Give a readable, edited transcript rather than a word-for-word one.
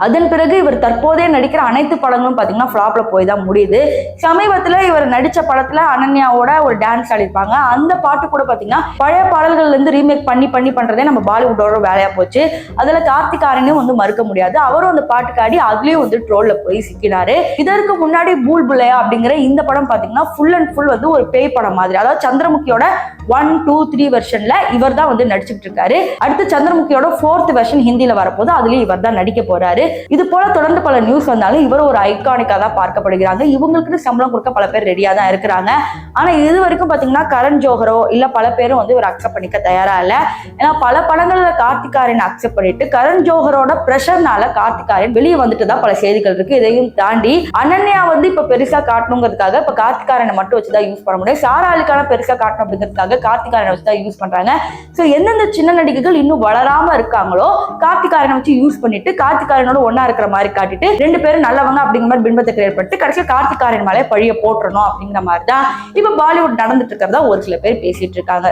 அதன் பிறகு இவர் தற்போதே நடிக்கிற அனைத்து படங்களும் பாத்தீங்கன்னா ஃபிளாப்ல போய் தான் முடியுது. சமீபத்துல இவர் நடிச்ச படத்துல அனன்யாவோட ஒரு டான்ஸ் ஆடிப்பாங்க. அந்த பாட்டு கூட பாத்தீங்கன்னா பழைய பாடல்கள்ல இருந்து ரீமேக் பண்ணி பண்றதே நம்ம பாலிவுட்டோட வேலையா போச்சு. அதுல கார்த்திக் ஆரியனையும் வந்து மறுக்க முடியாது. அவரும் அந்த பாட்டுக்கு ஆடி அதுலயும் வந்து ட்ரோல்ல போய் சிக்கினாரு. இதற்கு முன்னாடி பூல் புல்லையா அப்படிங்கிற இந்த படம் பாத்தீங்கன்னா ஃபுல் அண்ட் ஃபுல் வந்து ஒரு பேய் படம் மாதிரி. அதாவது சந்திரமுகியோட 1, 2, 3 வெர்ஷன்ல இவர் தான் வந்து நடிச்சுட்டு இருக்காரு. அடுத்து சந்திரமுகியோட 4th வெர்ஷன் ஹிந்தியில வரப்போது அதுலயும் இவர் தான் நடிக்க போறாரு. இது போல தொடர்ந்து பல நியூஸ் வந்தாலும் இவர் ஒரு ஐகானிக்கா தான் பார்க்கப்படுகிறாங்க. இவங்களுக்கு சம்பளம் கொடுக்க பல பேர் ரெடியா தான் இருக்கிறாங்க. ஆனா இது வரைக்கும் பாத்தீங்கன்னா கரண் ஜோஹரோ இல்ல பல பேரும் வந்து இவர் அக்செப்ட் பண்ணிக்க தயாரா இல்ல. ஏன்னா பல படங்கள்ல கார்த்திக் ஆரியன் அக்செப்ட் பண்ணிட்டு கரண் ஜோஹரோட பிரஷர்னால கார்த்திக் ஆரியன் வெளியே வந்துட்டு தான் பல செய்திகள் இருக்கு. இதையும் தாண்டி அனன்யா வந்து இப்ப பெருசா காட்டணுங்கிறதுக்காக இப்ப கார்த்திக் ஆரியனை மட்டும் வச்சுதான் யூஸ் பண்ண முடியும். சாரா அலிகான பெருசா காட்டணும் அப்படிங்கிறதுக்காக கார்த்திக் ஆரியனை வச்சுதான் யூஸ் பண்றாங்க. சோ எந்தெந்த சின்ன நடிகைகள் இன்னும் வளராம இருக்காங்களோ கார்த்திக் ஆரியனை வச்சு யூஸ் பண்ணிட்டு கார்த்திக் ஆரியனோட ஒன்னா இருக்கிற மாதிரி காட்டிட்டு 2 பேரும் நல்லவங்க அப்படிங்கிற மாதிரி பின்பத்தை கிரியேட் பண்ணிட்டு கடைசியில் கார்த்திக் ஆரியன் மேலே பழிய போட்டுறணும் அப்படிங்கிற மாதிரி தான் இப்ப பாலிவுட் நடந்துட்டு இருக்கிறதா ஒரு சில பேர் பேசிட்டு இருக்காங்க.